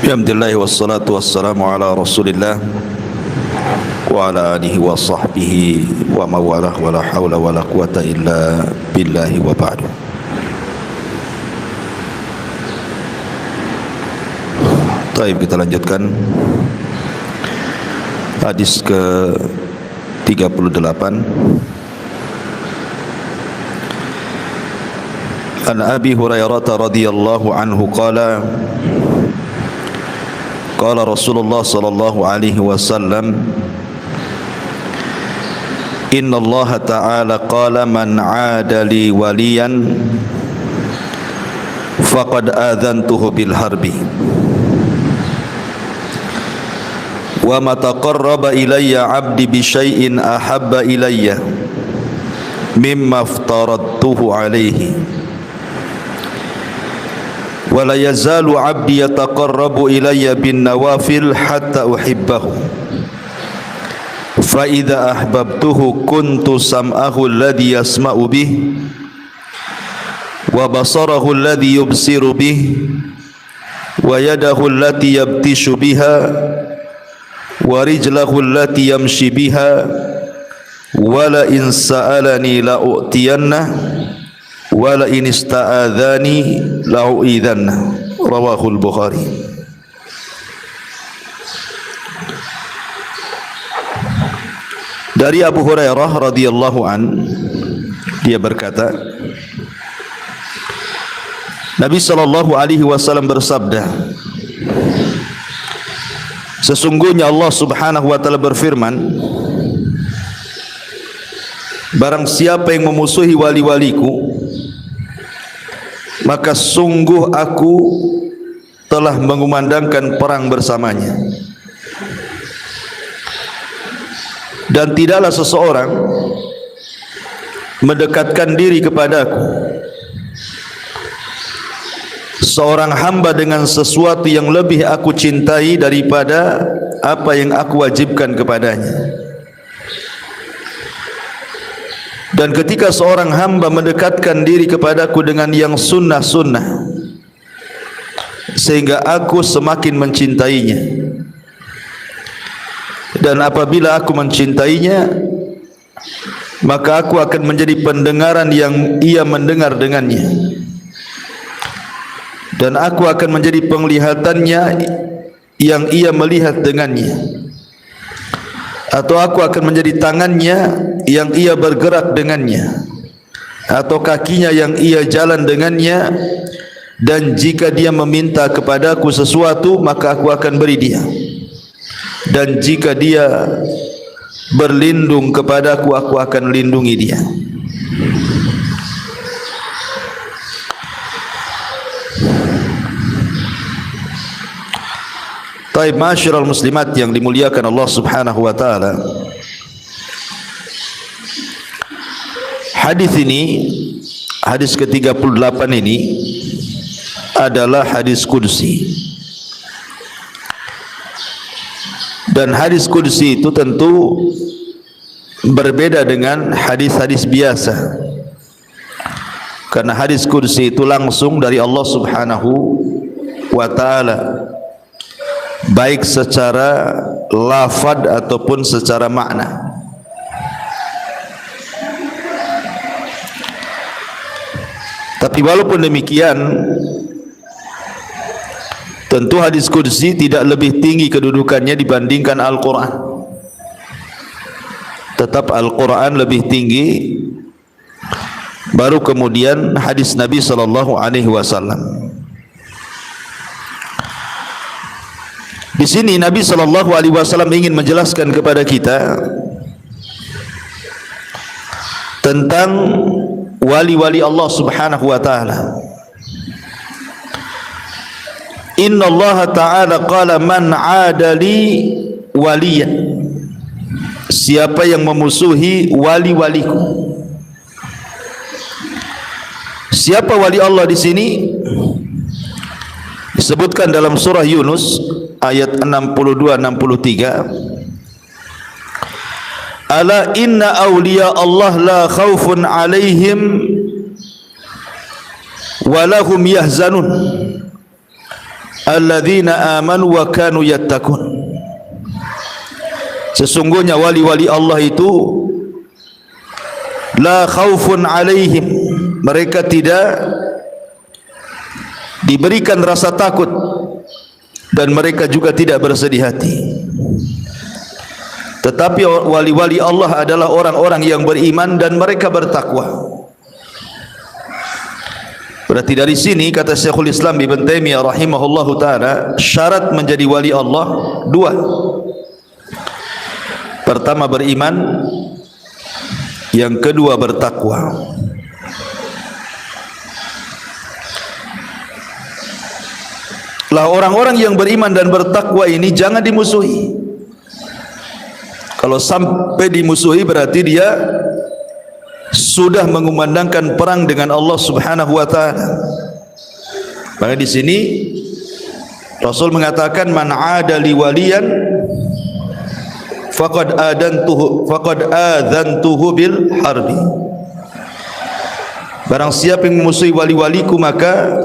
Alhamdulillah wassalatu wassalamu ala Rasulillah wa ala alihi wa sahbihi wa mawalah wa la hawla wa la quwata illa billahi wa ba'du. Baik, kita lanjutkan hadis ke-38. An Abi Hurairah radhiyallahu anhu qala qala Rasulullah sallallahu alaihi wasallam Inna Allah ta'ala qala man 'ada li waliyan faqad adhantuhu bil harbi wa ma taqarraba ilayya 'abdi bi syai'in ahabba ilayya mimma aftaradtuhu alayhi wa la yazalu 'abdi yataqarrabu ilayya bin nawafil hatta uhibbahu fa idza ahbabtuhu kuntu sam'ahu alladhi yasma'u bih wa basarahu alladhi yubsiru bih wa yadahu allati yabtishu biha wa rijlahu allati yamshi biha wa la in sa'alani la u'tiyanna wa la in ista'adhani la u'idhanna. Rawahul Bukhari. Dari Abu Hurairah radhiyallahu an, dia berkata, Nabi sallallahu alaihi wasallam bersabda, sesungguhnya Allah Subhanahu wa taala berfirman, barang siapa yang memusuhi wali-waliku, maka sungguh aku telah mengumandangkan perang bersamanya. Dan tidaklah seseorang mendekatkan diri kepadaku, seorang hamba, dengan sesuatu yang lebih aku cintai daripada apa yang aku wajibkan kepadanya. Dan ketika seorang hamba mendekatkan diri kepadaku dengan yang sunnah-sunnah, sehingga aku semakin mencintainya. Dan apabila aku mencintainya, maka aku akan menjadi pendengaran yang ia mendengar dengannya, dan aku akan menjadi penglihatannya yang ia melihat dengannya, atau aku akan menjadi tangannya yang ia bergerak dengannya, atau kakinya yang ia jalan dengannya. Dan jika dia meminta kepadaku sesuatu, maka aku akan beri dia. Dan jika dia berlindung kepadaku, aku akan lindungi dia. Taib, masyiral muslimat yang dimuliakan Allah Subhanahu wa taala. Hadis ini, hadis ke-38 ini adalah hadis qudsi. Dan hadis qudsi itu tentu berbeda dengan hadis-hadis biasa, karena hadis qudsi itu langsung dari Allah Subhanahu wa taala, baik secara lafaz ataupun secara makna. Tapi walaupun demikian, tentu hadis qudsi tidak lebih tinggi kedudukannya dibandingkan Al-Quran. Tetap Al-Quran lebih tinggi, baru kemudian hadis Nabi sallallahu alaihi wasallam. Di sini Nabi sallallahu alaihi wasallam ingin menjelaskan kepada kita tentang wali-wali Allah Subhanahu wa taala. Inna Allah ta'ala qala man 'ada li waliyan, siapa yang memusuhi wali-waliku. Siapa wali Allah di sini? Disebutkan dalam surah Yunus ayat 62-63, ala inna awliya Allah la khawfun alaihim wa lahum yahzanun alladzina amanu wa kanu yattaqun. Sesungguhnya wali-wali Allah itu la khaufun alaihim, mereka tidak diberikan rasa takut dan mereka juga tidak bersedih hati. Tetapi wali-wali Allah adalah orang-orang yang beriman dan mereka bertakwa. Berarti dari sini kata Syekhul Islam Ibn Taimiyah rahimahullahu taala, syarat menjadi wali Allah dua. Pertama beriman, yang kedua bertakwa. Lah orang-orang yang beriman dan bertakwa ini jangan dimusuhi. Kalau sampai dimusuhi berarti dia sudah mengumandangkan perang dengan Allah Subhanahu wa taala. Maka di sini Rasul mengatakan man 'ada li waliyan faqad adantuhu bil harbi. Barang siapa yang memusuhi wali-waliku maka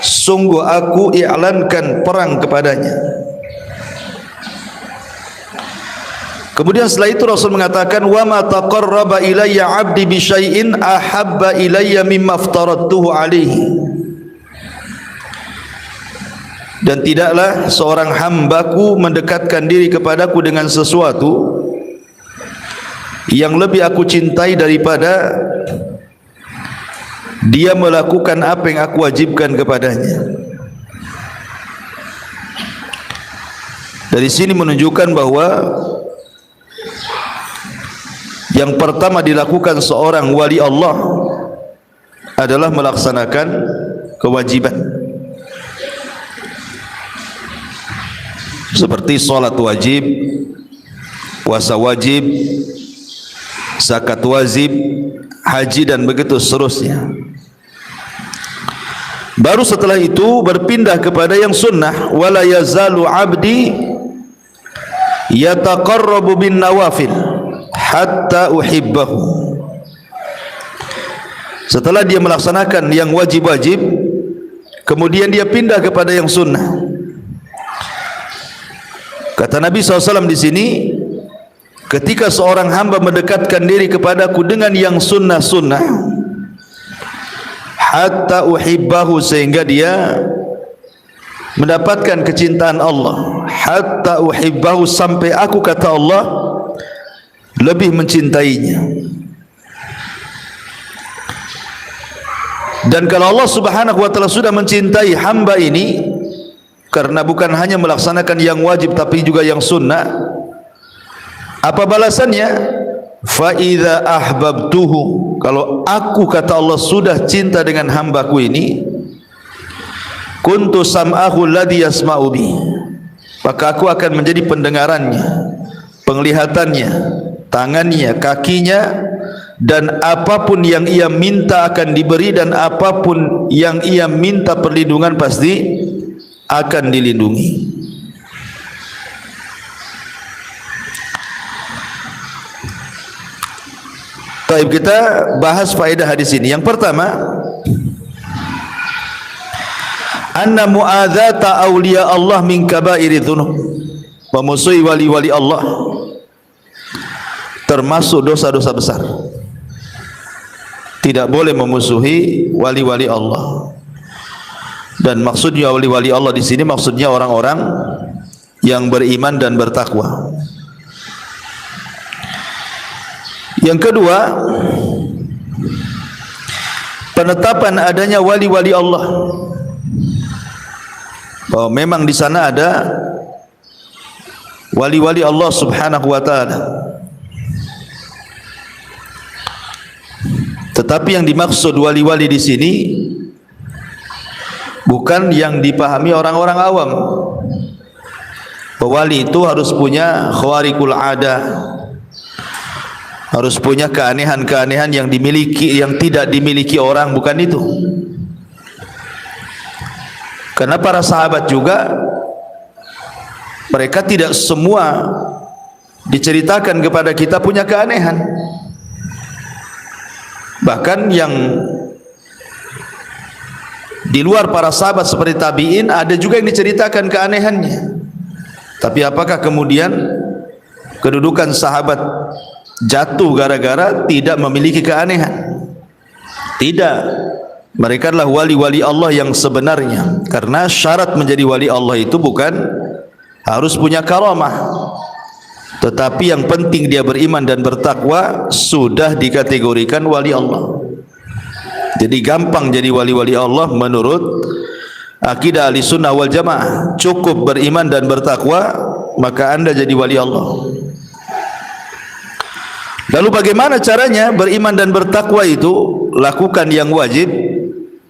sungguh aku i'lankan perang kepadanya. Kemudian setelah itu Rasul mengatakan wa ma taqarraba ilayya 'abdi bi syai'in ahabba ilayya mimma aftaradtuhu alaihi. Dan tidaklah seorang hambaku mendekatkan diri kepadaku dengan sesuatu yang lebih aku cintai daripada dia melakukan apa yang aku wajibkan kepadanya. Dari sini menunjukkan bahwa yang pertama dilakukan seorang wali Allah adalah melaksanakan kewajiban. Seperti salat wajib, puasa wajib, zakat wajib, haji dan begitu seterusnya. Baru setelah itu berpindah kepada yang sunnah. Wala yazalu abdi yataqarrabu bin nawafil hatta uhibbahu. Setelah dia melaksanakan yang wajib-wajib, kemudian dia pindah kepada yang sunnah. Kata Nabi SAW di sini, ketika seorang hamba mendekatkan diri kepadaku dengan yang sunnah-sunnah, hatta uhibbahu, sehingga dia mendapatkan kecintaan Allah. Hatta uhibbahu, sampai aku, kata Allah, lebih mencintainya. Dan kalau Allah Subhanahu wa taala sudah mencintai hamba ini, karena bukan hanya melaksanakan yang wajib tapi juga yang sunnah, apa balasannya? Fa idza ahbabtuhu, kalau aku, kata Allah, sudah cinta dengan hambaku ini, kuntu sam'ahu alladhi yasma'u bi, maka aku akan menjadi pendengarannya, penglihatannya, tangannya, kakinya, dan apapun yang ia minta akan diberi, dan apapun yang ia minta perlindungan pasti akan dilindungi. Baik, kita bahas faedah hadis ini. Yang pertama, anna mu'adzata awliya Allah min kabairi dzunub, memusuhi wali-wali Allah termasuk dosa-dosa besar. Tidak boleh memusuhi wali-wali Allah. Dan maksudnya wali-wali Allah di sini maksudnya orang-orang yang beriman dan bertakwa. Yang kedua, penetapan adanya wali-wali Allah, bahwa memang di sana ada wali-wali Allah Subhanahu wa taala. Tetapi yang dimaksud wali-wali di sini bukan yang dipahami orang-orang awam. Wali itu harus punya khawariqul ada, harus punya keanehan-keanehan yang dimiliki, yang tidak dimiliki orang, bukan itu. Karena para sahabat juga, mereka tidak semua diceritakan kepada kita punya keanehan. Bahkan yang Di luar para sahabat seperti tabi'in ada juga yang diceritakan keanehannya. Tapi apakah kemudian kedudukan sahabat jatuh gara-gara tidak memiliki keanehan? Tidak. Mereka adalah wali-wali Allah yang sebenarnya. Karena syarat menjadi wali Allah itu bukan harus punya karamah, tetapi yang penting dia beriman dan bertakwa, sudah dikategorikan wali Allah. Jadi gampang jadi wali-wali Allah menurut akidah Ahlussunnah wal Jamaah. Cukup beriman dan bertakwa, maka anda jadi wali Allah. Lalu bagaimana caranya beriman dan bertakwa itu? Lakukan yang wajib,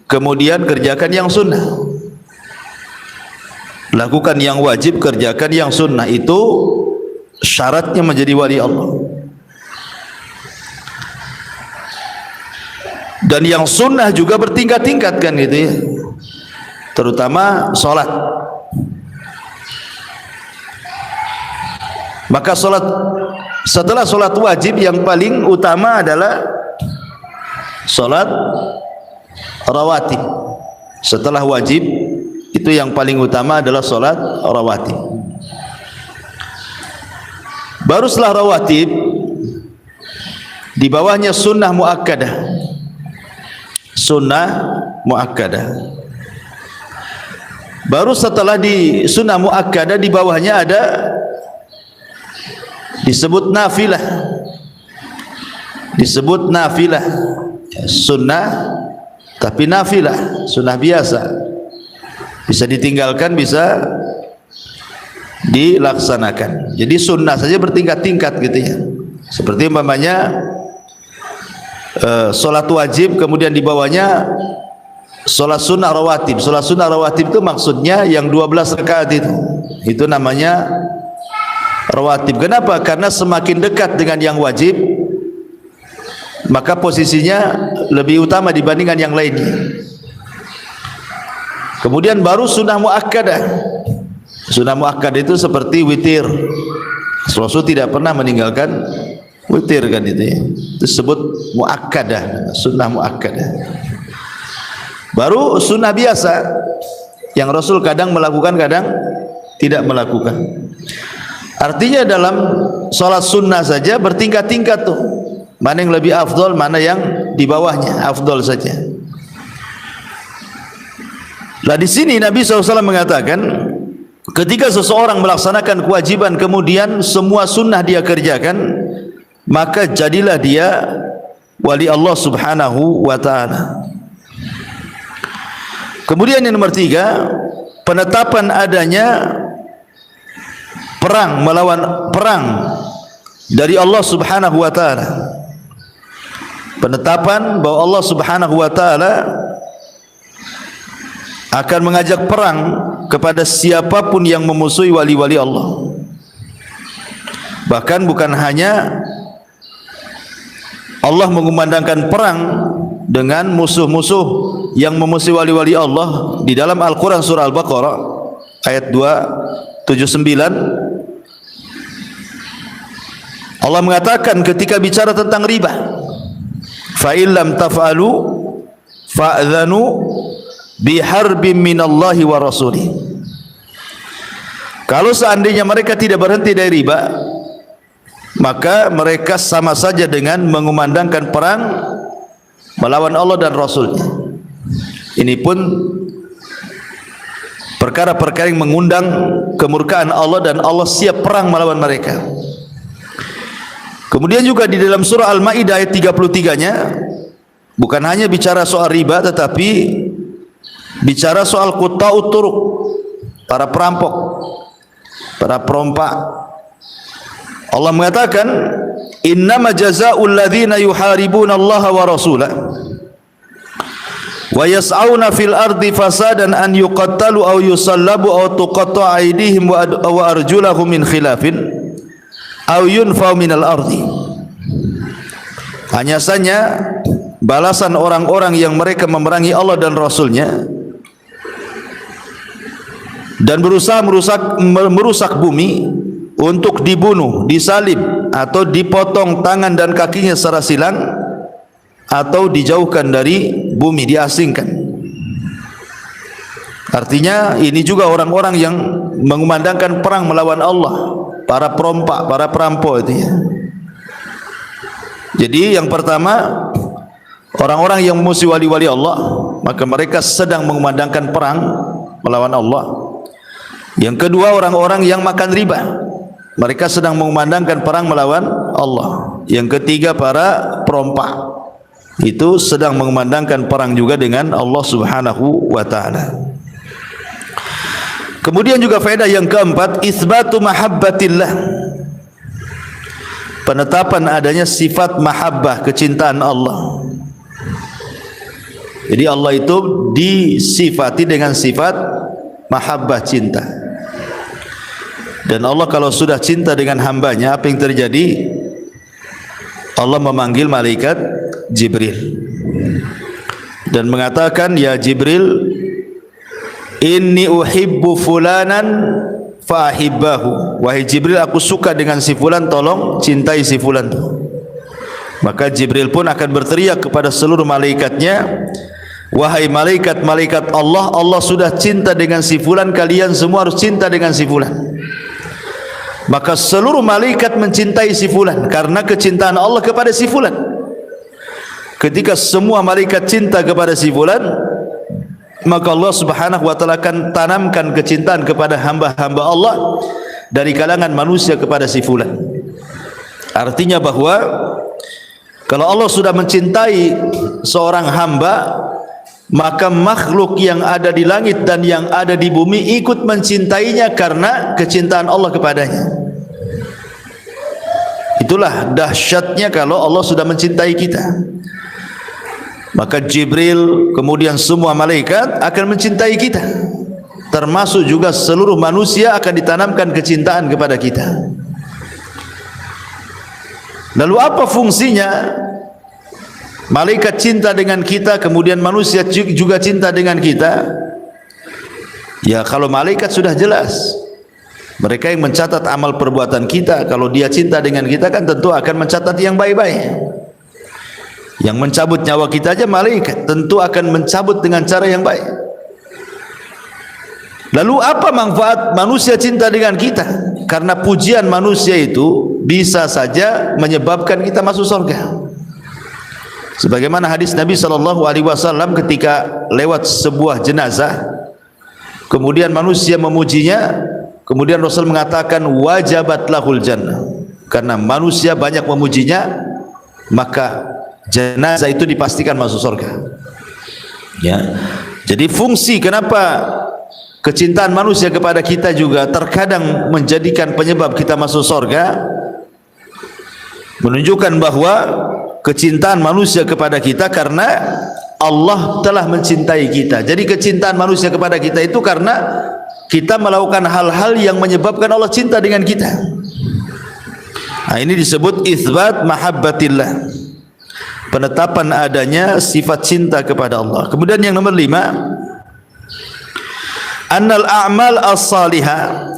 kemudian kerjakan yang sunnah. Lakukan yang wajib, kerjakan yang sunnah. Itu syaratnya menjadi wali Allah. Dan yang sunnah juga bertingkat-tingkat kan gitu ya. Terutama solat. Maka solat, setelah solat wajib yang paling utama adalah solat rawatib. Setelah wajib itu yang paling utama adalah solat rawatib. Baru setelah rawatib di bawahnya sunnah muakkadah. Sunnah muakkadah. Baru setelah di sunnah muakkadah di bawahnya ada disebut nafilah. Disebut nafilah. Sunnah tapi nafilah, sunnah biasa. Bisa ditinggalkan, bisa dilaksanakan. Jadi sunnah saja bertingkat-tingkat gitu ya. Seperti umpamanya solat wajib, kemudian di bawahnya solat sunnah rawatib. Solat sunnah rawatib itu maksudnya yang 12 rakaat itu namanya rawatib. Kenapa? Karena semakin dekat dengan yang wajib, maka posisinya lebih utama dibandingkan yang lainnya. Kemudian baru sunnah muakkadah. Sunnah muakkadah itu seperti witir. Rasul tidak pernah meninggalkan witir kan itu ya. Itu disebut muakkadah, sunnah muakkadah. Baru sunnah biasa yang Rasul kadang melakukan, kadang tidak melakukan. Artinya dalam sholat sunnah saja bertingkat-tingkat tuh. Mana yang lebih afdol, mana yang di bawahnya, afdol saja. Lah di sini Nabi SAW mengatakan, ketika seseorang melaksanakan kewajiban kemudian semua sunnah dia kerjakan, maka jadilah dia wali Allah Subhanahu wa ta'ala. Kemudian yang nomor 3, penetapan adanya perang, melawan perang dari Allah Subhanahu wa ta'ala. Penetapan bahwa Allah Subhanahu wa ta'ala akan mengajak perang kepada siapapun yang memusuhi wali-wali Allah. Bahkan bukan hanya Allah mengumandangkan perang dengan musuh-musuh yang memusuhi wali-wali Allah. Di dalam Al-Quran surah Al-Baqarah ayat 279 Allah mengatakan ketika bicara tentang riba, fa illam taf'alu fa'dhanu biharbin minallahi wa rasulih. Kalau seandainya mereka tidak berhenti dari riba, maka mereka sama saja dengan mengumandangkan perang melawan Allah dan Rasulnya. Ini pun perkara-perkara yang mengundang kemurkaan Allah dan Allah siap perang melawan mereka. Kemudian juga di dalam surah Al-Maidah ayat 33-nya bukan hanya bicara soal riba, tetapi bicara soal qutta'ut turuq, para perampok, para perompak. Allah mengatakan, innama jazaa'ul ladzina yuharibuna Allah wa rasulah wa yas'auna fil ardi fasadan an yuqattalu aw yusallabu aw tuqatta'a aydihim wa arjulahum min khilafin aw yunfaw minal ardi. Hanya saja balasan orang-orang yang mereka memerangi Allah dan Rasulnya dan berusaha merusak bumi untuk dibunuh, disalib atau dipotong tangan dan kakinya secara silang atau dijauhkan dari bumi, diasingkan. Artinya ini juga orang-orang yang mengumandangkan perang melawan Allah, para perompak, para perampok itu ya. Jadi yang pertama, orang-orang yang memusuhi wali-wali Allah, maka mereka sedang mengumandangkan perang melawan Allah. Yang kedua, orang-orang yang makan riba, mereka sedang mengumandangkan perang melawan Allah. Yang ketiga, para perompak, itu sedang mengumandangkan perang juga dengan Allah Subhanahu wa ta'ala. Kemudian juga faedah yang keempat, itsbatu mahabbatillah, penetapan adanya sifat mahabbah, kecintaan Allah. Jadi Allah itu disifati dengan sifat mahabbah, cinta. Dan Allah kalau sudah cinta dengan hambanya, apa yang terjadi? Allah memanggil malaikat Jibril dan mengatakan, ya Jibril, inni uhibbu fulanan fa'ahibbahu. Wahai Jibril, aku suka dengan si fulan, tolong cintai si fulan. Maka Jibril pun akan berteriak kepada seluruh malaikatnya, wahai malaikat-malaikat Allah, Allah sudah cinta dengan si fulan, kalian semua harus cinta dengan si fulan. Maka seluruh malaikat mencintai si fulan karena kecintaan Allah kepada si fulan. Ketika semua malaikat cinta kepada si fulan, maka Allah Subhanahu wa ta'ala akan tanamkan kecintaan kepada hamba-hamba Allah dari kalangan manusia kepada si fulan. Artinya bahwa kalau Allah sudah mencintai seorang hamba, maka makhluk yang ada di langit dan yang ada di bumi ikut mencintainya karena kecintaan Allah kepadanya. Itulah dahsyatnya kalau Allah sudah mencintai kita. Maka Jibril, kemudian semua malaikat akan mencintai kita, termasuk juga seluruh manusia akan ditanamkan kecintaan kepada kita. Lalu apa fungsinya malaikat cinta dengan kita, kemudian manusia juga cinta dengan kita? Ya, kalau malaikat sudah jelas, mereka yang mencatat amal perbuatan kita. Kalau dia cinta dengan kita kan tentu akan mencatat yang baik-baik. Yang mencabut nyawa kita aja malaikat, tentu akan mencabut dengan cara yang baik. Lalu apa manfaat manusia cinta dengan kita? Karena pujian manusia itu bisa saja menyebabkan kita masuk surga. Sebagaimana hadis Nabi SAW ketika lewat sebuah jenazah, kemudian manusia memujinya, kemudian Rasul mengatakan wajabat lahul jannah. Karena manusia banyak memujinya, maka jenazah itu dipastikan masuk surga. Ya. Jadi fungsi kenapa kecintaan manusia kepada kita juga terkadang menjadikan penyebab kita masuk surga, menunjukkan bahwa kecintaan manusia kepada kita karena Allah telah mencintai kita. Jadi kecintaan manusia kepada kita itu karena kita melakukan hal-hal yang menyebabkan Allah cinta dengan kita. Nah, ini disebut itsbat mahabbatillah, penetapan adanya sifat cinta kepada Allah. Kemudian yang nomor 5, annal a'mal as-salihah,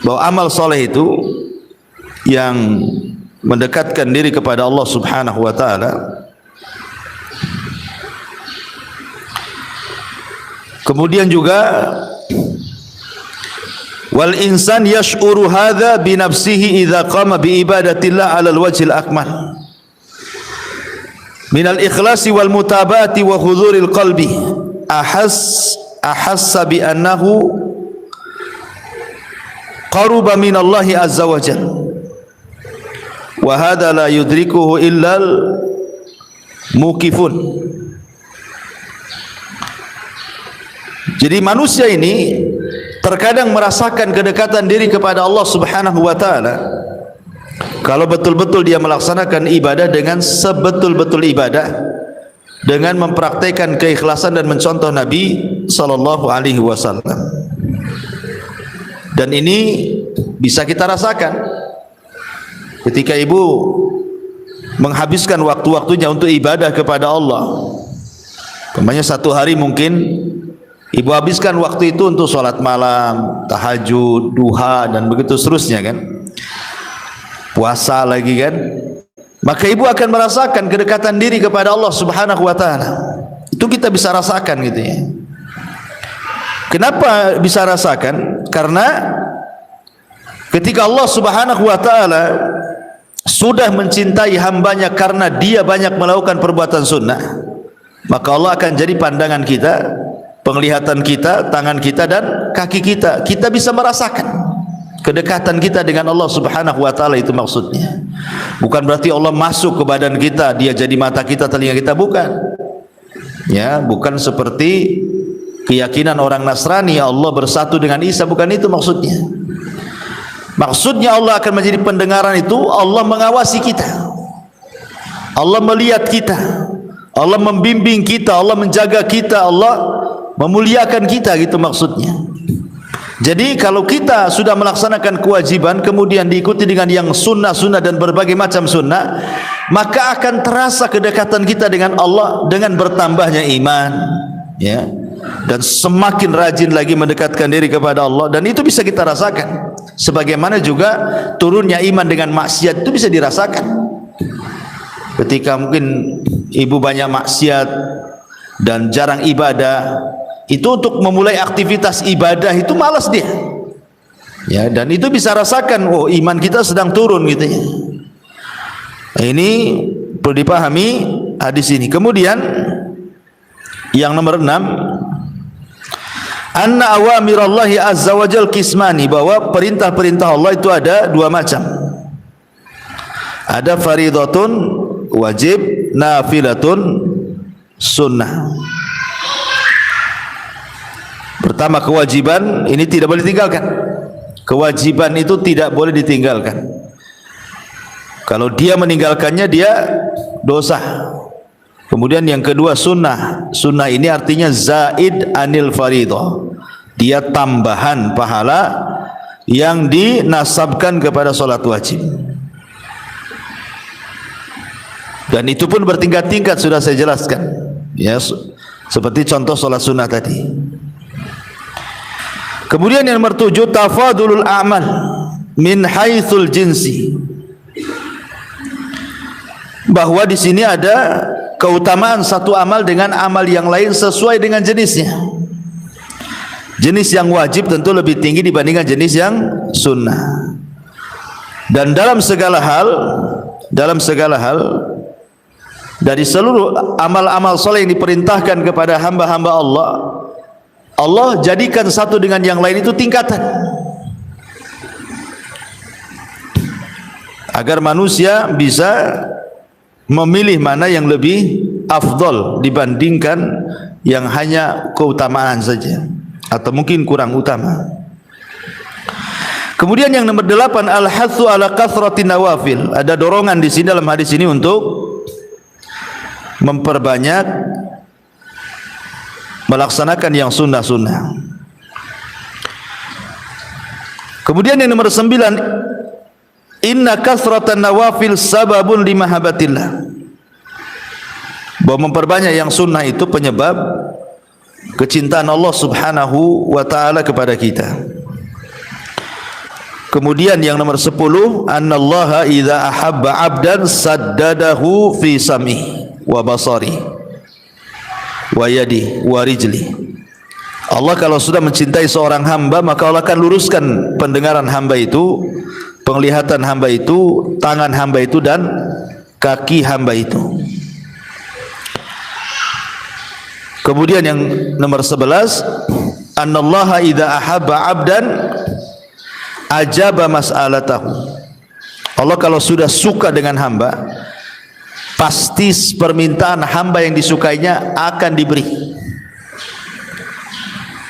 bahwa amal soleh itu yang mendekatkan diri kepada Allah Subhanahu wa ta'ala. Kemudian juga wal insan yash'uru hadza bi nafsihi idza qama bi ibadatillah 'ala al-wajhil akmal min al-ikhlasi wal mutaba'ati wa hudhuril qalbi ahassa bi annahu qaruba min Allah azza wa jalla wa hadha la yudrikuhu illa al-muqifun. Jadi manusia ini terkadang merasakan kedekatan diri kepada Allah Subhanahu wa ta'ala kalau betul-betul dia melaksanakan ibadah dengan sebetul-betul ibadah, dengan mempraktikkan keikhlasan dan mencontoh Nabi sallallahu alaihi wasallam. Dan ini bisa kita rasakan ketika ibu menghabiskan waktu-waktunya untuk ibadah kepada Allah. Umpamanya satu hari mungkin ibu habiskan waktu itu untuk sholat malam, tahajud, duha, dan begitu seterusnya kan, puasa lagi kan, maka ibu akan merasakan kedekatan diri kepada Allah Subhanahu wa ta'ala. Itu kita bisa rasakan gitu ya. Kenapa bisa rasakan? Karena ketika Allah Subhanahu wa taala sudah mencintai hambanya karena dia banyak melakukan perbuatan sunnah, maka Allah akan jadi pandangan kita, penglihatan kita, tangan kita dan kaki kita. Kita bisa merasakan kedekatan kita dengan Allah Subhanahu wa taala, itu maksudnya. Bukan berarti Allah masuk ke badan kita, dia jadi mata kita, telinga kita, bukan. Ya, bukan seperti keyakinan orang Nasrani Allah bersatu dengan Isa, bukan itu maksudnya. Maksudnya Allah akan menjadi pendengaran itu, Allah mengawasi kita, Allah melihat kita, Allah membimbing kita, Allah menjaga kita, Allah memuliakan kita, gitu maksudnya. Jadi kalau kita sudah melaksanakan kewajiban kemudian diikuti dengan yang sunnah-sunnah dan berbagai macam sunnah, maka akan terasa kedekatan kita dengan Allah dengan bertambahnya iman, ya, dan semakin rajin lagi mendekatkan diri kepada Allah, dan itu bisa kita rasakan. Sebagaimana juga turunnya iman dengan maksiat itu bisa dirasakan. Ketika mungkin ibu banyak maksiat dan jarang ibadah, itu untuk memulai aktivitas ibadah itu malas dia, ya, dan itu bisa rasakan, oh iman kita sedang turun gitu ya. Ini perlu dipahami hadis ini. Kemudian yang nomor 6, anna awamirallahi azza wa jal kismani, bahwa perintah-perintah Allah itu ada dua macam. Ada faridatun wajib, nafilatun sunnah. Pertama, kewajiban ini tidak boleh ditinggalkan. Kewajiban itu tidak boleh ditinggalkan. Kalau dia meninggalkannya dia dosa. Kemudian yang kedua sunnah. Sunnah ini artinya zaid anil faridah, dia tambahan pahala yang dinasabkan kepada salat wajib. Dan itu pun bertingkat-tingkat, sudah saya jelaskan, ya, seperti contoh salat sunnah tadi. Kemudian yang nomor 7, tafadulul a'mal min haitsul jinsi, bahwa di sini ada keutamaan satu amal dengan amal yang lain sesuai dengan jenisnya. Jenis yang wajib tentu lebih tinggi dibandingkan jenis yang sunnah. Dan dalam segala hal dari seluruh amal-amal soleh yang diperintahkan kepada hamba-hamba Allah, Allah jadikan satu dengan yang lain itu tingkatan, agar manusia bisa memilih mana yang lebih afdol dibandingkan yang hanya keutamaan saja atau mungkin kurang utama. Kemudian yang nomor 8, al-hathu ala kathratin nawafil. Ada dorongan di sini dalam hadis ini untuk memperbanyak melaksanakan yang sunnah-sunnah. Kemudian yang nomor 9, inna kathratan nawafil sababun limahabatillah, bahwa memperbanyak yang sunnah itu penyebab kecintaan Allah Subhanahu wa ta'ala kepada kita. Kemudian yang nomor 10, annallaha idza ahabba 'abdan saddadahu fi sam'i wa basari wa yadi wa rijli. Allah kalau sudah mencintai seorang hamba, maka Allah akan luruskan pendengaran hamba itu, penglihatan hamba itu, tangan hamba itu, dan kaki hamba itu. Kemudian yang nomor 11, annallaha idza ahabba 'abdan ajaba mas'alatahu. Allah kalau sudah suka dengan hamba, pasti permintaan hamba yang disukainya akan diberi.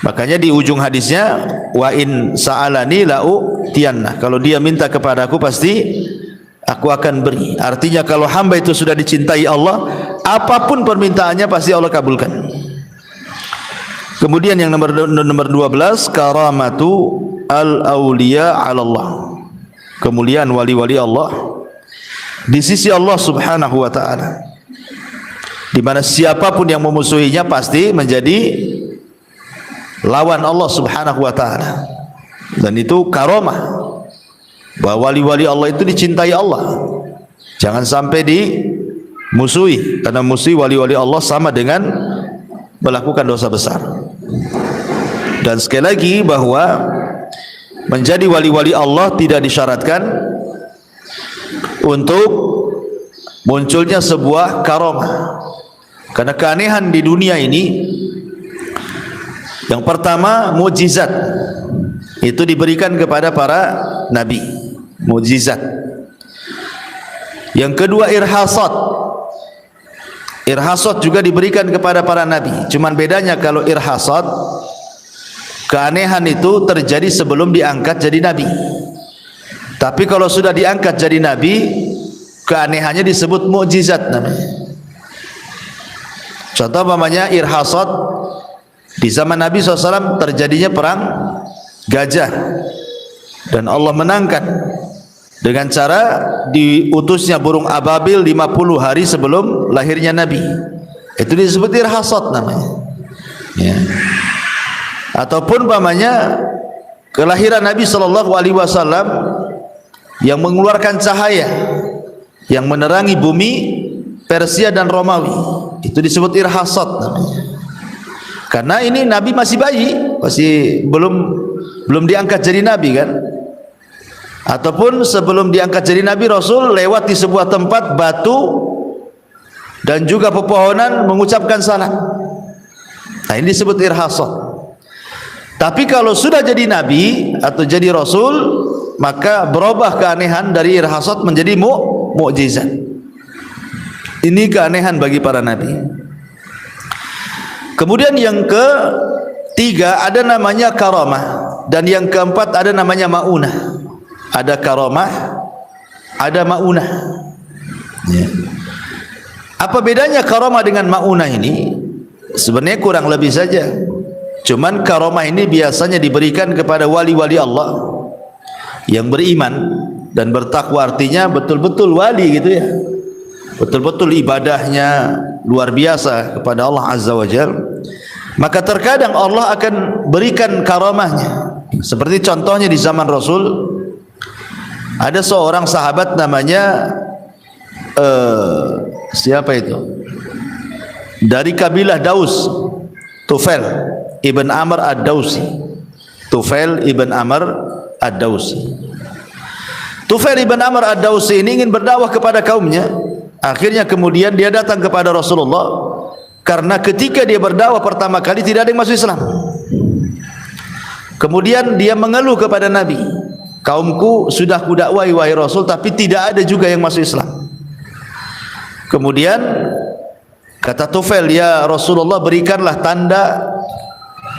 Makanya di ujung hadisnya, wa in sa'alani la'utiyanna, kalau dia minta kepadaku pasti aku akan beri. Artinya kalau hamba itu sudah dicintai Allah, apapun permintaannya pasti Allah kabulkan. Kemudian yang nomor 12, karamatu al-awliya 'ala Allah, kemuliaan wali-wali Allah di sisi Allah Subhanahu wa ta'ala, di mana siapapun yang memusuhinya pasti menjadi lawan Allah Subhanahu wa ta'ala. Dan itu karamah, bahwa wali-wali Allah itu dicintai Allah. Jangan sampai dimusuhi, karena musuhi wali-wali Allah sama dengan melakukan dosa besar. Dan sekali lagi bahwa menjadi wali-wali Allah tidak disyaratkan untuk munculnya sebuah karamah. Karena keanehan di dunia ini, yang pertama mukjizat, itu diberikan kepada para nabi, mukjizat. Yang kedua irhasat, irhasat juga diberikan kepada para nabi. Cuman bedanya kalau irhasat, keanehan itu terjadi sebelum diangkat jadi nabi. Tapi kalau sudah diangkat jadi nabi, keanehannya disebut mukjizat namanya. Contoh umpamanya irhasat, di zaman Nabi SAW terjadinya perang gajah dan Allah menangkan dengan cara diutusnya burung ababil 50 hari sebelum lahirnya Nabi. Itu disebut irhasat namanya, ya. Ataupun umpamanya kelahiran Nabi SAW yang mengeluarkan cahaya yang menerangi bumi Persia dan Romawi, itu disebut irhasat namanya. Karena ini Nabi masih bayi, masih belum diangkat jadi Nabi kan. Ataupun sebelum diangkat jadi Nabi, Rasul lewat di sebuah tempat batu dan juga pepohonan mengucapkan salam. Nah, ini disebut irhasat. Tapi kalau sudah jadi Nabi atau jadi Rasul, maka berubah keanehan dari irhasat menjadi mukjizat. Ini keanehan bagi para nabi. Kemudian yang ketiga ada namanya karamah, dan yang keempat ada namanya maunah. Ada karamah, ada maunah, ya. Apa bedanya karamah dengan maunah ini? Sebenarnya kurang lebih saja. Cuman karamah ini biasanya diberikan kepada wali-wali Allah yang beriman dan bertakwa, artinya betul-betul wali gitu ya. Betul-betul ibadahnya luar biasa kepada Allah Azza wa Jalla. Maka terkadang Allah akan berikan karamahnya. Seperti contohnya di zaman Rasul, ada seorang sahabat namanya siapa itu? Dari kabilah Daus, Tufail ibn Amr ad-Dausi. Tufail ibn Amr ad-Dausi. Tufail ibn Amr ad-Dausi ini ingin berdakwah kepada kaumnya. Akhirnya kemudian dia datang kepada Rasulullah, karena ketika dia berdakwah pertama kali tidak ada yang masuk Islam. Kemudian dia mengeluh kepada Nabi, kaumku sudah kudakwai wahai Rasul, tapi tidak ada juga yang masuk Islam. Kemudian kata Tufail, ya Rasulullah, berikanlah tanda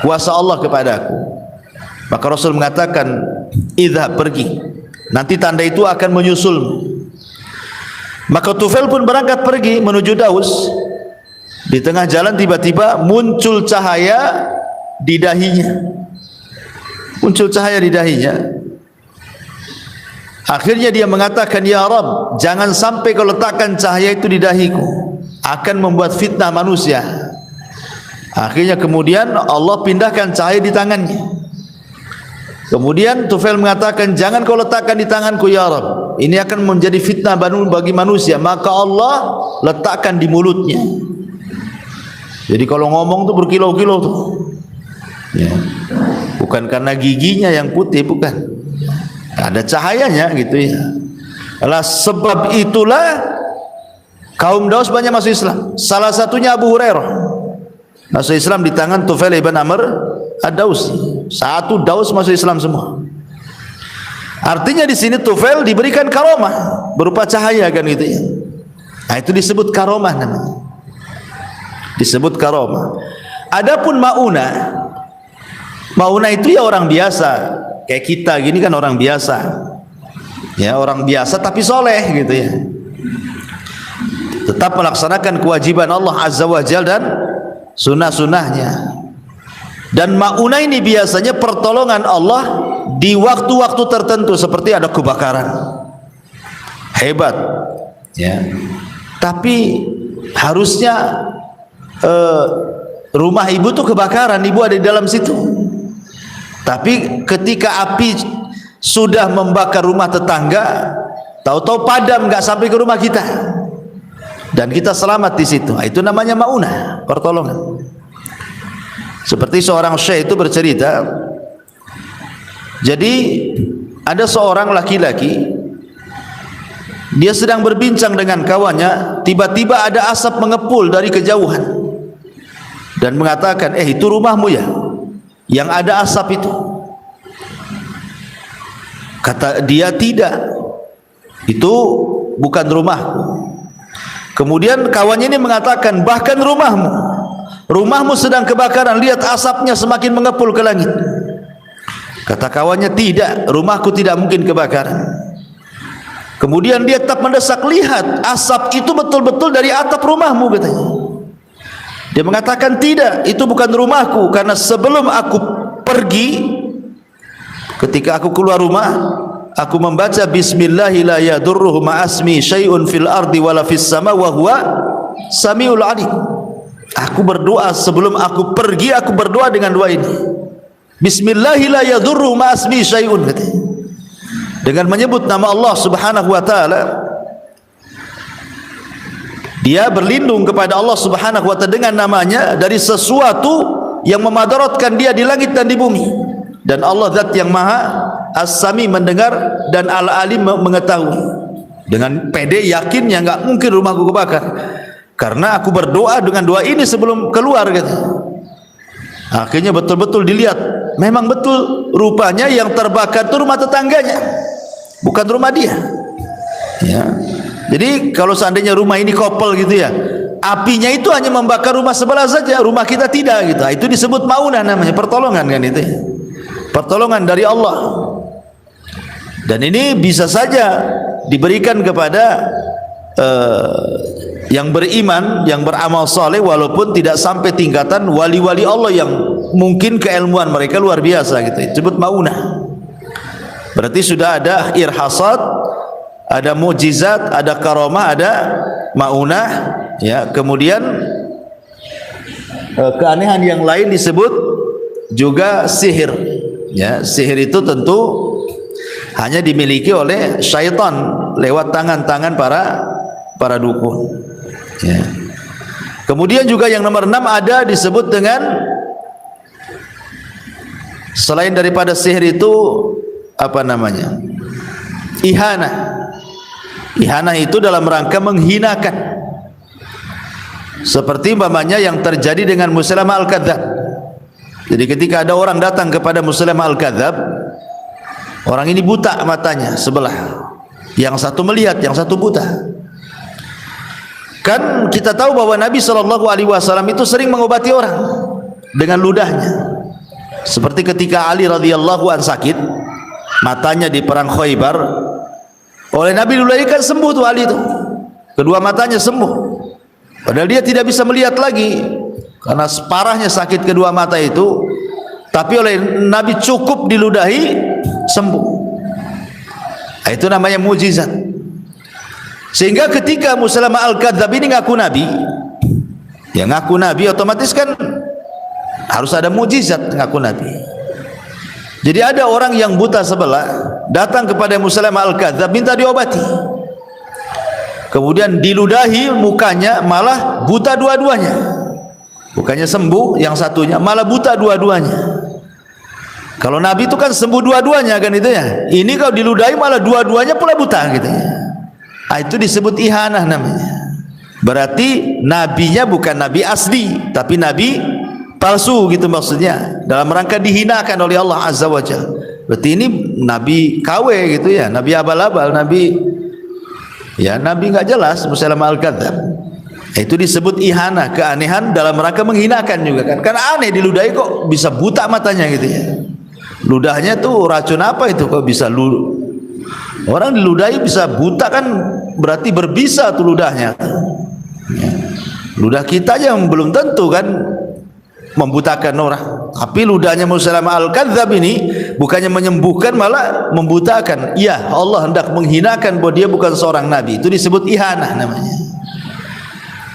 kuasa Allah kepadaku. Maka Rasul mengatakan, idhab, pergi, nanti tanda itu akan menyusulmu. Maka Tufail pun berangkat pergi menuju Daus. Di tengah jalan tiba-tiba muncul cahaya di dahinya. Muncul cahaya di dahinya. Akhirnya dia mengatakan, ya Rabb, jangan sampai kau letakkan cahaya itu di dahiku, akan membuat fitnah manusia. Akhirnya kemudian Allah pindahkan cahaya di tangannya. Kemudian Tufail mengatakan, jangan kau letakkan di tanganku ya Rabb, ini akan menjadi fitnah bagi manusia. Maka Allah letakkan di mulutnya. Jadi kalau ngomong tuh berkilau-kilau tuh, ya. Bukan karena giginya yang putih, bukan, ada cahayanya gitu ya. Alah, sebab itulah kaum Daus banyak masuk Islam. Salah satunya Abu Hurairah masuk Islam di tangan Tufail ibn Amr ad-Dausi. Satu Daus masuk Islam semua. Artinya di sini Tufail diberikan karamah berupa cahaya kan gitu ya. Nah, itu disebut karamah namanya. Disebut karamah. Adapun maunah, maunah itu ya orang biasa kayak kita gini kan, orang biasa. Ya, orang biasa tapi soleh gitu ya. Tetap melaksanakan kewajiban Allah Azza wa Jalla dan sunnah-sunnahnya. Dan maunah ini biasanya pertolongan Allah di waktu-waktu tertentu, seperti ada kebakaran hebat ya, tapi harusnya rumah ibu tuh kebakaran, ibu ada di dalam situ, tapi ketika api sudah membakar rumah tetangga, tahu-tahu padam, nggak sampai ke rumah kita dan kita selamat di situ. Itu namanya maunah, pertolongan. Seperti seorang syekh itu bercerita, jadi ada seorang laki-laki, dia sedang berbincang dengan kawannya, tiba-tiba ada asap mengepul dari kejauhan dan mengatakan, itu rumahmu ya, yang ada asap itu? Kata dia, tidak, itu bukan rumahku. Kemudian kawannya ini mengatakan, bahkan rumahmu sedang kebakaran, lihat asapnya semakin mengepul ke langit. Kata kawannya, tidak, rumahku tidak mungkin kebakaran. Kemudian dia tetap mendesak, lihat asap itu betul-betul dari atap rumahmu, katanya. Dia mengatakan, tidak, itu bukan rumahku, karena sebelum aku pergi, ketika aku keluar rumah, aku membaca bismillahi la yadurruhu ma'asmi syai'un fil ardi wala fis sama wa huwa samiul alim. Aku berdoa sebelum aku pergi, aku berdoa dengan doa ini, bismillahi la yadurruhu ma'asmi syai'un, katanya, dengan menyebut nama Allah subhanahu wa ta'ala. Dia berlindung kepada Allah subhanahu wa ta'ala dengan namanya dari sesuatu yang memadaratkan dia di langit dan di bumi. Dan Allah zat yang maha as-sami, mendengar, dan al-alim, mengetahui. Dengan pede yakinnya, enggak mungkin rumahku kebakar, karena aku berdoa dengan doa ini sebelum keluar, katanya. Akhirnya betul-betul dilihat, memang betul, rupanya yang terbakar itu rumah tetangganya, bukan rumah dia. Ya. Jadi kalau seandainya rumah ini kopel gitu ya, apinya itu hanya membakar rumah sebelah saja, rumah kita tidak gitu. Itu disebut maunah, namanya pertolongan kan itu. Pertolongan dari Allah. Dan ini bisa saja diberikan kepada yang beriman, yang beramal saleh, walaupun tidak sampai tingkatan wali-wali Allah yang mungkin keilmuan mereka luar biasa gitu. Disebut maunah. Berarti sudah ada irhasat, ada mukjizat, ada karamah, ada maunah, ya. Kemudian keanehan yang lain disebut juga sihir, ya. Sihir itu tentu hanya dimiliki oleh syaitan lewat tangan-tangan para dukun, ya. Kemudian juga yang nomor 6 ada disebut dengan, selain daripada sihir itu, apa namanya, ihana. Ihana itu dalam rangka menghinakan, seperti umpamanya yang terjadi dengan Musailamah al-Kadzdzab. Jadi ketika ada orang datang kepada Musailamah al-Kadzdzab, orang ini buta matanya sebelah, yang satu melihat, yang satu buta. Kan kita tahu bahwa Nabi SAW itu sering mengobati orang dengan ludahnya. Seperti ketika Ali radhiyallahu an sakit matanya di perang Khaybar, oleh Nabi ludahi, kan sembuh tuh Ali itu, kedua matanya sembuh. Padahal dia tidak bisa melihat lagi karena parahnya sakit kedua mata itu, tapi oleh Nabi cukup diludahi sembuh. Itu namanya mukjizat. Sehingga ketika Musailamah al-Kadzdzab ini ngaku Nabi, ya ngaku Nabi, otomatis kan harus ada mukjizat ngaku Nabi. Jadi ada orang yang buta sebelah datang kepada Musailamah al-Kadzdzab minta diobati. Kemudian diludahi mukanya, malah buta dua-duanya. Bukannya sembuh yang satunya, malah buta dua-duanya. Kalau Nabi itu kan sembuh dua-duanya kan itu ya. Ini kalau diludahi malah dua-duanya pula buta gitu ya. Itu disebut ihanah namanya. Berarti nabinya bukan nabi asli, tapi nabi palsu gitu maksudnya, dalam rangka dihinakan oleh Allah Azza wa Jalla. Berarti ini nabi KW gitu ya, nabi abal-abal, nabi, ya nabi nggak jelas, Musailamah al-Kadzdzab. Itu disebut ihana, keanehan dalam rangka menghinakan juga kan. Karena aneh, diludahi kok bisa buta matanya gitu ya. Ludahnya tuh racun apa itu kok bisa orang diludahi bisa buta, kan berarti berbisa tuh ludahnya. Ya. Ludah kita aja yang belum tentu kan membutakan orang, tapi ludahnya Musailamah al-Kadzdzab ini bukannya menyembuhkan, malah membutakan. Iya, Allah hendak menghinakan bahwa dia bukan seorang nabi. Itu disebut ihanah namanya.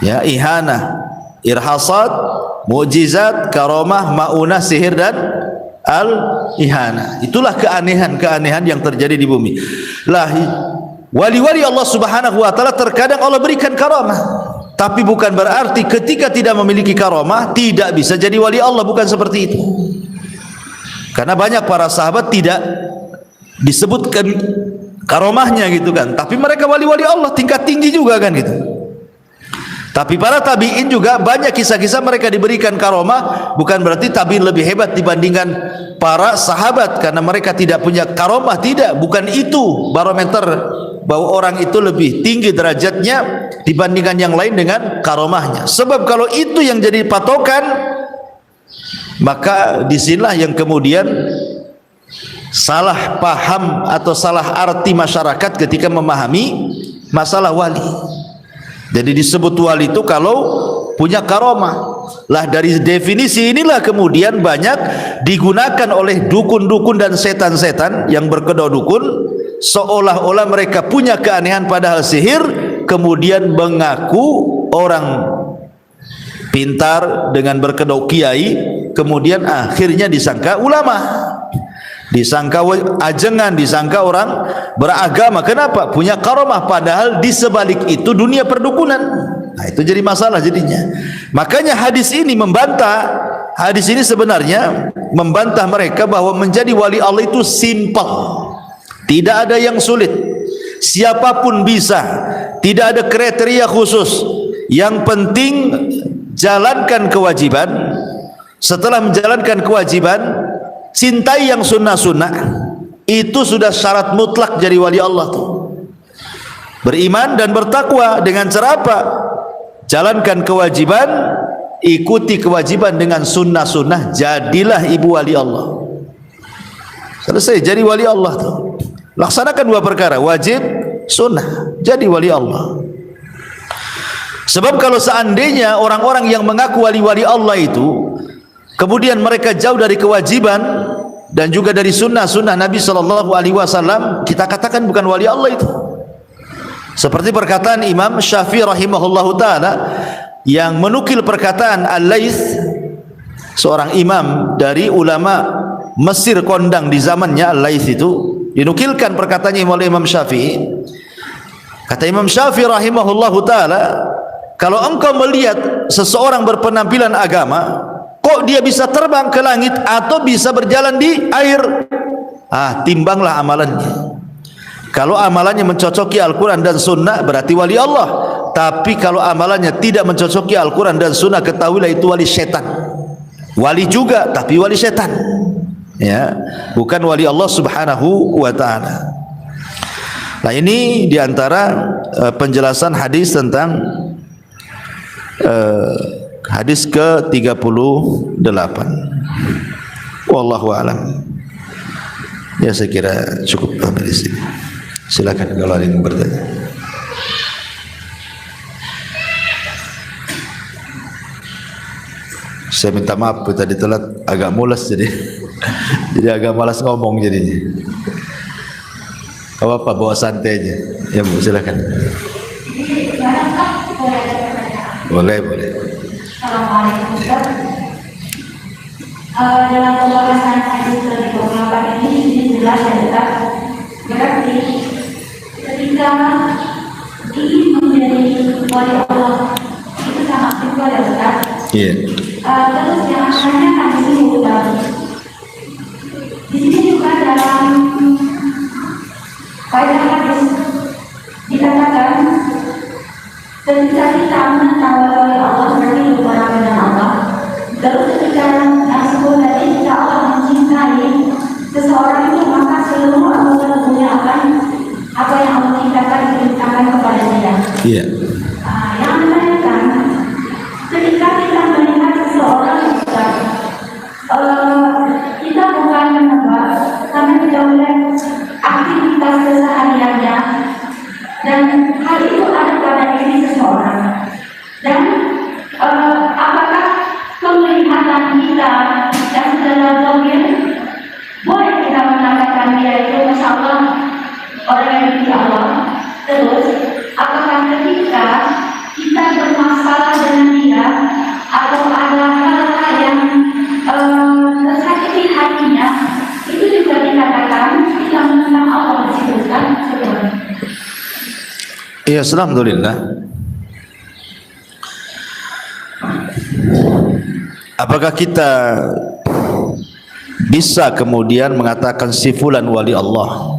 Ya, ihanah, irhasat, mukjizat, karamah, maunah, sihir, dan al-ihanah. Itulah keanehan-keanehan yang terjadi di bumi. Lah, wali-wali Allah Subhanahu wa taala terkadang Allah berikan karamah. Tapi bukan berarti ketika tidak memiliki karomah tidak bisa jadi wali Allah, bukan seperti itu. Karena banyak para sahabat tidak disebutkan karomahnya gitu kan, tapi mereka wali-wali Allah tingkat tinggi juga kan gitu. Tapi para tabi'in juga banyak kisah-kisah mereka diberikan karomah, bukan berarti tabi'in lebih hebat dibandingkan para sahabat karena mereka tidak punya karomah, tidak, bukan itu barometer bahwa orang itu lebih tinggi derajatnya dibandingkan yang lain dengan karomahnya. Sebab kalau itu yang jadi patokan, maka disinilah yang kemudian salah paham atau salah arti masyarakat ketika memahami masalah wali. Jadi disebut wali itu kalau punya karomah. Lah dari definisi inilah kemudian banyak digunakan oleh dukun-dukun dan setan-setan yang berkedok dukun, seolah-olah mereka punya keanehan padahal sihir, kemudian mengaku orang pintar dengan berkedok kiai, kemudian akhirnya disangka ulama, disangka ajengan, disangka orang beragama. Kenapa? Punya karomah, padahal di sebalik itu dunia perdukunan. Nah, itu jadi masalah jadinya. Makanya hadis ini membantah, hadis ini sebenarnya membantah mereka bahwa menjadi wali Allah itu simpel, tidak ada yang sulit, siapapun bisa, tidak ada kriteria khusus. Yang penting jalankan kewajiban. Setelah menjalankan kewajiban, cintai yang sunnah-sunnah, itu sudah syarat mutlak jadi wali Allah tuh. Beriman dan bertakwa dengan cara apa? Jalankan kewajiban, ikuti kewajiban dengan sunnah-sunnah, jadilah ibu wali Allah. Selesai, jadi wali Allah tuh. Laksanakan dua perkara, wajib, sunnah, jadi wali Allah. Sebab kalau seandainya orang-orang yang mengaku wali-wali Allah itu kemudian mereka jauh dari kewajiban dan juga dari sunnah-sunnah Nabi SAW, kita katakan bukan wali Allah itu. Seperti perkataan Imam Syafi'i rahimahullahu ta'ala yang menukil perkataan Al-Laits, seorang imam dari ulama Mesir kondang di zamannya. Al-Laits itu dinukilkan perkataannya oleh Imam Syafi'i. Kata Imam Syafi'i rahimahullahu ta'ala, kalau engkau melihat seseorang berpenampilan agama, kok dia bisa terbang ke langit atau bisa berjalan di air, timbanglah amalannya. Kalau amalannya mencocoki Al-Quran dan Sunnah, berarti wali Allah. Tapi kalau amalannya tidak mencocoki Al-Quran dan Sunnah, ketahuilah itu wali setan. Wali juga, tapi wali setan, ya, bukan wali Allah subhanahu wa ta'ala. Nah, ini diantara penjelasan hadis tentang hadis ke-38. Wallahu a'lam. Ya, saya kira cukup sampai di sini. Silakan kalau ada yang bertanya. Saya minta maaf tadi telat, agak mules jadi agak malas ngomong jadinya. Apa bawa santai aja. Ya Bu, silakan. Boleh. Assalamualaikum Ustaz. Dalam pembahasan hadis ke-28 ini jelas ya Ustaz. Berarti ketika ingin menjadi wali Allah itu sangat simpel ya Ustaz. Iya. Terus yang akhirnya hadis ini Ustaz. Di sini juga dalam faedah hadis dikatakan ketika kita mengetahui wali Allah berarti berperang dengan Allah. Terus ketika yang sebelum tadi kita Allah mencintai seseorang itu, maka seluruh anggota tubuhnya akan apa yang Allah cintakan diceritakan kepada dia. Iya. Yang menandakan ketika kita melihat seseorang kita bukan menebak karena kita melihat aktivitas kesehariannya dan hal itu ada pada diri seseorang. Dan apakah penglihatan kita yang secara zahir boleh kita mengatakan dia itu Masya Allah orang yang dipuji Allah. Terus apakah ketika kita bermasalah dengan dia atau ada hal-hal yang tersakiti hatinya, itu juga dikatakan kita menentang Allah disebutkan seperti. Iya, alhamdulillah. Apakah kita bisa kemudian mengatakan si fulan wali Allah?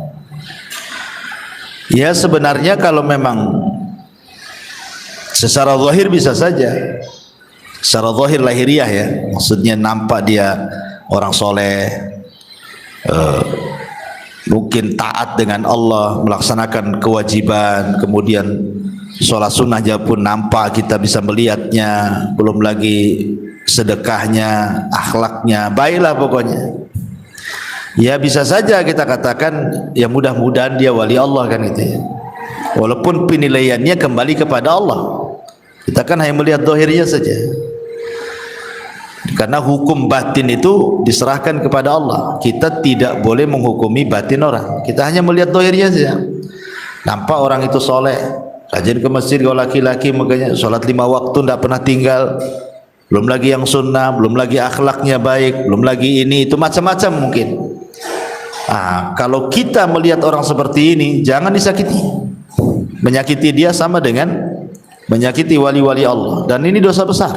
Ya, sebenarnya kalau memang secara zahir bisa saja, secara zahir lahiriah ya, maksudnya nampak dia orang soleh, mungkin taat dengan Allah, melaksanakan kewajiban, kemudian sholat sunnahnya pun nampak, kita bisa melihatnya, belum lagi sedekahnya, akhlaknya, baiklah pokoknya. Ya bisa saja kita katakan ya mudah-mudahan dia wali Allah kan gitu ya. Walaupun penilaiannya kembali kepada Allah. Kita kan hanya melihat zahirnya saja. Karena hukum batin itu diserahkan kepada Allah. Kita tidak boleh menghukumi batin orang. Kita hanya melihat zahirnya saja. Nampak orang itu soleh, rajin ke masjid, kalau laki-laki makanya sholat 5 waktu tidak pernah tinggal. Belum lagi yang sunnah, belum lagi akhlaknya baik, belum lagi ini itu macam-macam mungkin. Kalau kita melihat orang seperti ini, jangan disakiti. Menyakiti dia sama dengan menyakiti wali-wali Allah, dan ini dosa besar.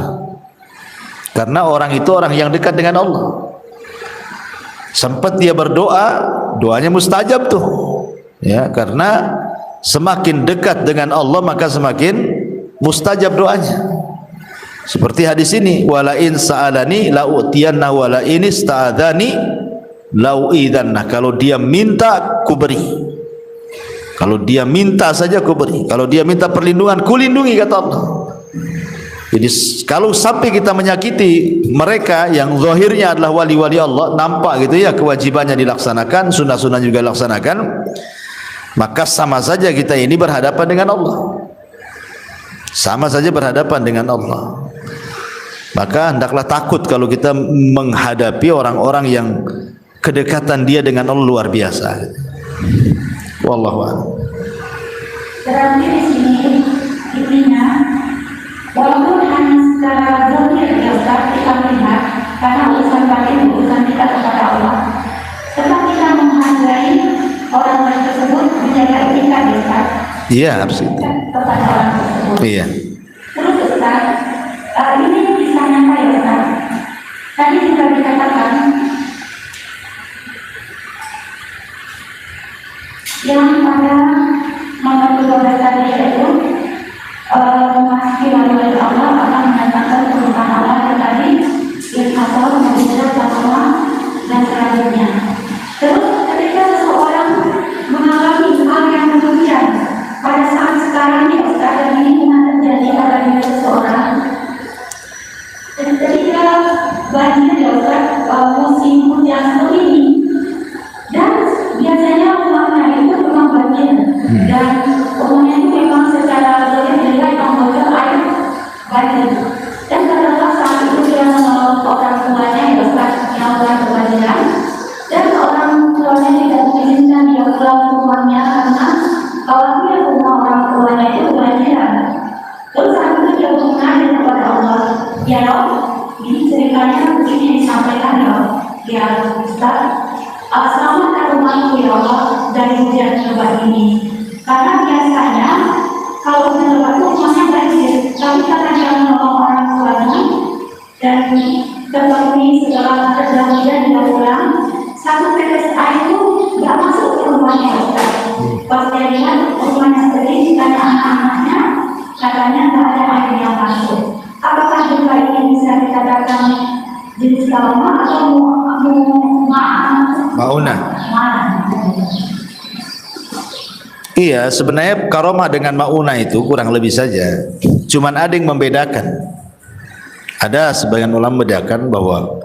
Karena orang itu orang yang dekat dengan Allah. Sempat dia berdoa, doanya mustajab tuh. Ya, karena semakin dekat dengan Allah maka semakin mustajab doanya. Seperti hadis ini, wala in sa'alani la utiyanna wala in ista'adzani la uidzanna. Kalau dia minta ku beri. Kalau dia minta saja ku beri. Kalau dia minta perlindungan ku lindungi, kata Allah. Jadi kalau sampai kita menyakiti mereka yang zahirnya adalah wali-wali Allah, nampak gitu ya kewajibannya dilaksanakan, sunnah-sunnah juga dilaksanakan, maka sama saja kita ini berhadapan dengan Allah. Sama saja berhadapan dengan Allah. Maka hendaklah takut kalau kita menghadapi orang-orang yang kedekatan dia dengan Allah luar biasa. Wallahu a'lam. Berarti di sini intinya, walaupun hanya secara zahir ya Ustaz kita melihat, karena urusan batin urusan kita kepada Allah, tetap kita menghargai orang tersebut, menjaga etika ya Ustaz. Iya, absolut. Kepada orang tersebut. Iya. Terus Ustaz, ini bisa nyata ya Ustaz. Tadi juga dikatakan yang pada nomor 12 tadi itu memasuki wali-wali Allah akan mendatangkan perubahan Allah yang tadi atau mujizat agama dan selanjutnya. Terus ketika seseorang mengalami hal yang demikian pada saat sekarang ini Ustaz, dan ini terjadi pada diri seseorang, dan ketika banjir ya Ustaz, musim hujan seperti ini, dan biasanya rumahnya itu memang banjir, dan rumahnya itu memang secara dilihat mengalir air banjir. Dan katakanlah saat itu dia menolong orang tuanya ya Ustaz yang orang kebanjiran, dan orang tuanya tidak mengizinkan dia pulang ke rumahnya karena khawatir rumah orang tuanya itu kebanjiran. Terus saat itu dia mengalir kepada Allah, ya Allah, ini ceritanya begini disampaikan ya Ustaz, selamatkan rumahku ya Allah dari hujan lebat ini. Karena biasanya kalau hujan lebat itu rumahnya banjir, tapi karena dia menolong orang tuanya dan terpenuhi segala kedahuan dia pulang, satu tetes air itu nggak masuk ke rumahnya Ustaz. Pas dia lihat rumahnya sendiri, tanya anak-anaknya, katanya nggak ada air yang masuk. Apakah juga ini bisa dikatakan jenis karomah atau Maunah. Iya, sebenarnya karomah dengan maunah itu kurang lebih saja. Cuman ada yang membedakan. Ada sebagian ulama membedakan bahwa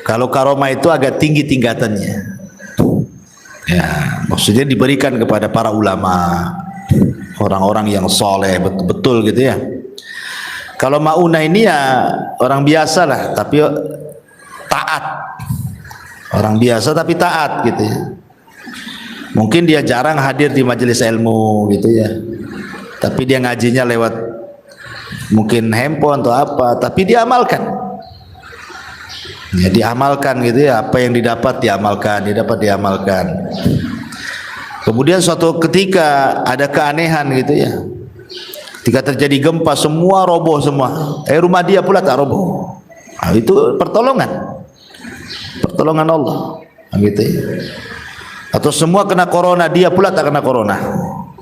kalau karomah itu agak tinggi tingkatannya. Ya, maksudnya diberikan kepada para ulama, orang-orang yang soleh betul-betul gitu ya. Kalau maunah ini ya orang biasa lah, tapi taat. Orang biasa tapi taat gitu ya. Mungkin dia jarang hadir di majelis ilmu gitu ya. Tapi dia ngajinya lewat mungkin handphone atau apa, tapi dia amalkan. Ya diamalkan gitu ya, apa yang didapat diamalkan. Kemudian suatu ketika ada keanehan gitu ya. Ketika terjadi gempa semua roboh semua. Rumah dia pula tak roboh. Nah, itu pertolongan Allah, gitu ya. Atau semua kena corona, dia pula tak kena corona,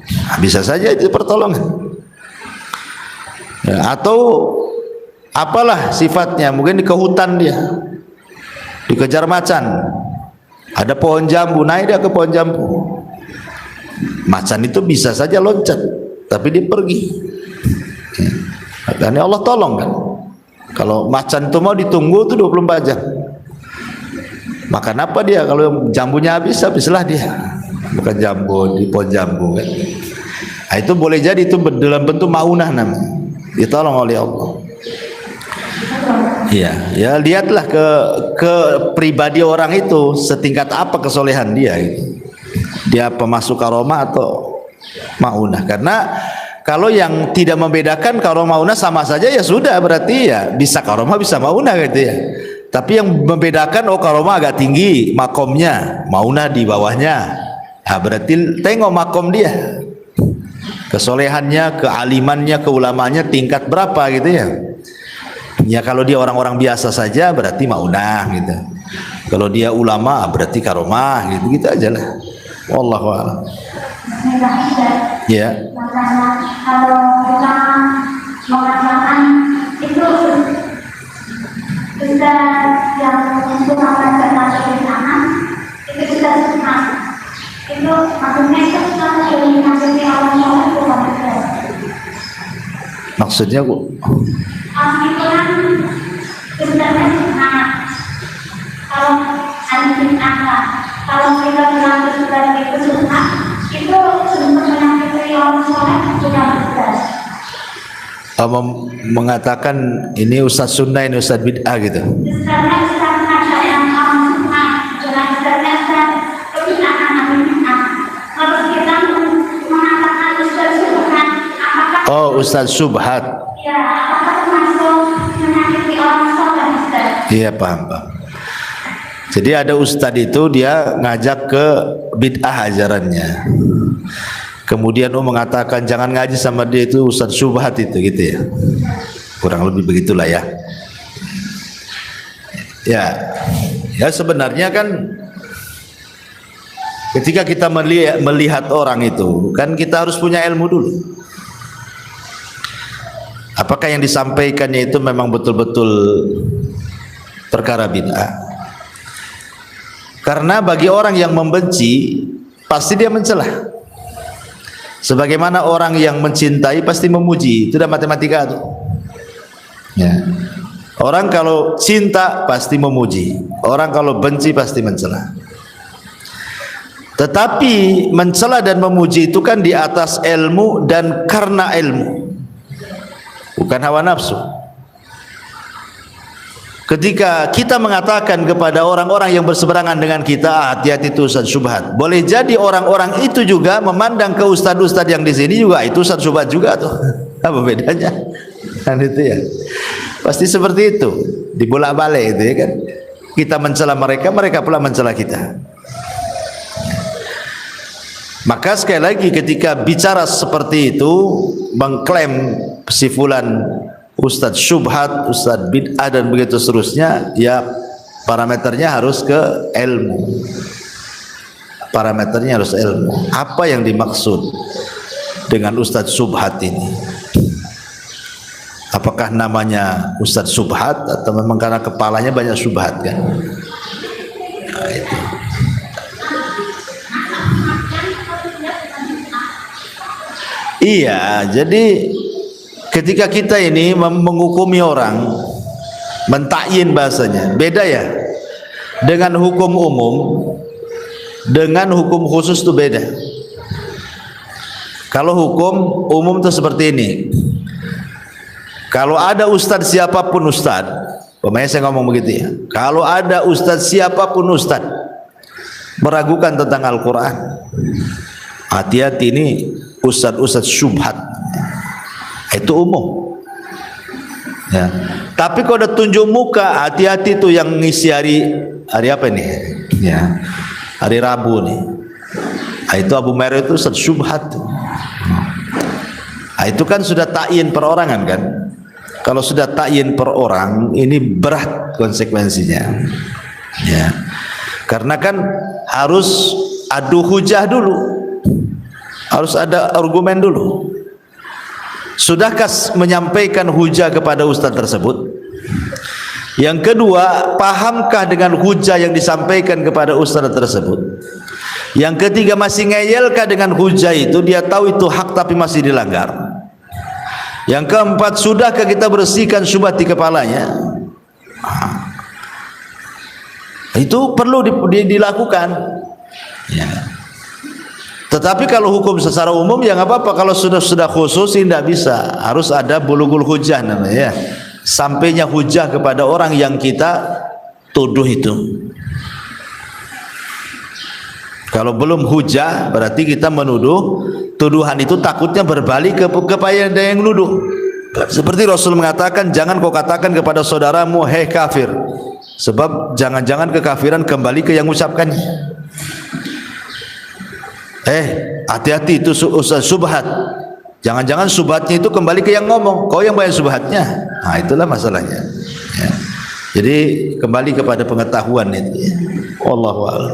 nah, bisa saja itu pertolongan. Ya, atau apalah sifatnya, mungkin ke hutan dia, dikejar macan, ada pohon jambu, naik dia ke pohon jambu, macan itu bisa saja loncat, tapi dia pergi. Dan Allah tolong kan. Kalau macan itu mau ditunggu itu 24 jam. Makan apa dia? Kalau jambunya habislah dia. Bukan jambu di pohon jambu kan. Nah, itu boleh jadi itu dalam bentuk maunah namanya. Ditolong oleh Allah. Iya, ya lihatlah ke pribadi orang itu setingkat apa kesolehan dia gitu. Dia pemasuk karomah atau maunah. Karena kalau yang tidak membedakan karomah maunah sama saja ya sudah, berarti ya bisa karomah bisa maunah gitu ya. Tapi yang membedakan, oh karomah agak tinggi makomnya, maunah di bawahnya. Nah, berarti tengok makom dia, kesolehannya, kealimannya, keulamanya tingkat berapa gitu ya. Ya kalau dia orang-orang biasa saja berarti maunah gitu. Kalau dia ulama berarti karomah gitu, gitu aja lah. Wallahu a'lam. Ya. Makanya kalau kita mengatakan itu kita yang menggunakan kata kebenaran itu kita semua itu maksudnya itu kita maksudnya orang soleh bukan betul. Maksudnya Bu? Itu kan sebenarnya semangat. Kalau ada kita, kalau kita bilang sebenarnya itu semangat, itu sebenarnya menyakiti orang soleh bukan betul. Mengatakan ini Ustaz Sunnah, ini Ustaz Bid'ah gitu. Oh, Ustaz Subhat. Ya, apakah termasuk menyakiti orang soleh, Ustaz? Iya, paham. Jadi ada ustadz itu dia ngajak ke bid'ah ajarannya. Kemudian mengatakan jangan ngaji sama dia, itu ustadz Subhat itu gitu ya. Kurang lebih begitulah ya. Ya sebenarnya kan ketika kita melihat orang itu kan kita harus punya ilmu dulu. Apakah yang disampaikannya itu memang betul-betul perkara bid'ah? Karena bagi orang yang membenci pasti dia mencela. Sebagaimana orang yang mencintai pasti memuji. Itu dah matematika tuh. Ya. Orang kalau cinta pasti memuji. Orang kalau benci pasti mencela. Tetapi mencela dan memuji itu kan di atas ilmu dan karena ilmu, bukan hawa nafsu. Ketika kita mengatakan kepada orang-orang yang berseberangan dengan kita, hati-hati itu ustaz syubhat. Boleh jadi orang-orang itu juga memandang ke ustaz-ustaz yang di sini juga itu ustaz syubhat juga tuh. Apa bedanya? Kan itu ya. Pasti seperti itu. Dibolak-balik itu ya kan. Kita mencela mereka, mereka pula mencela kita. Maka sekali lagi ketika bicara seperti itu, mengklaim si fulan ustadz syubhat, ustadz bid'ah dan begitu seterusnya, ya parameternya harus ke ilmu. Parameternya harus ilmu. Apa yang dimaksud dengan ustadz syubhat ini? Apakah namanya ustadz syubhat atau memang karena kepalanya banyak syubhat kan? Nah, itu. Iya, jadi ketika kita ini menghukumi orang, mentakyin bahasanya, beda ya. Dengan hukum umum, dengan hukum khusus itu beda. Kalau hukum umum itu seperti ini. Kalau ada ustadz siapapun ustadz, pemain saya ngomong begitu ya. Kalau ada ustadz siapapun ustadz meragukan tentang Al-Quran, hati-hati ini ustadz-ustadz syubhat. Itu umum ya. Tapi kalau udah tunjuk muka, hati-hati tuh yang ngisi hari apa ini ya, hari Rabu nih. Nah, itu Abu Merah itu ustadz syubhat. Nah, itu kan sudah ta'yin perorangan kan. kalau sudah ta'yin per orang ini berat konsekuensinya. Ya. Karena kan harus adu hujah dulu. Harus ada argumen dulu. Sudahkah menyampaikan hujah kepada ustaz tersebut? Yang kedua, pahamkah dengan hujah yang disampaikan kepada ustaz tersebut? Yang ketiga, masih ngeyelkah dengan hujah itu? Dia tahu itu hak tapi masih dilanggar. Yang keempat, sudahkah kita bersihkan syubhat di kepalanya? Itu perlu dilakukan. Ya. Tetapi kalau hukum secara umum ya nggak apa-apa. Kalau sudah khusus tidak bisa. Harus ada bulughul hujah namanya. Ya. Sampainya hujah kepada orang yang kita tuduh itu. Kalau belum hujah berarti kita menuduh. Tuduhan itu takutnya berbalik kepada yang nuduh. Seperti Rasul mengatakan, jangan kau katakan kepada saudaramu, hei kafir, sebab jangan-jangan kekafiran kembali ke yang ucapkannya. Hati-hati itu subhat. Jangan-jangan subhatnya itu kembali ke yang ngomong, kau yang banyak subhatnya. Nah itulah masalahnya. Ya. Jadi kembali kepada pengetahuan itu. Ya. Wallahu a'lam.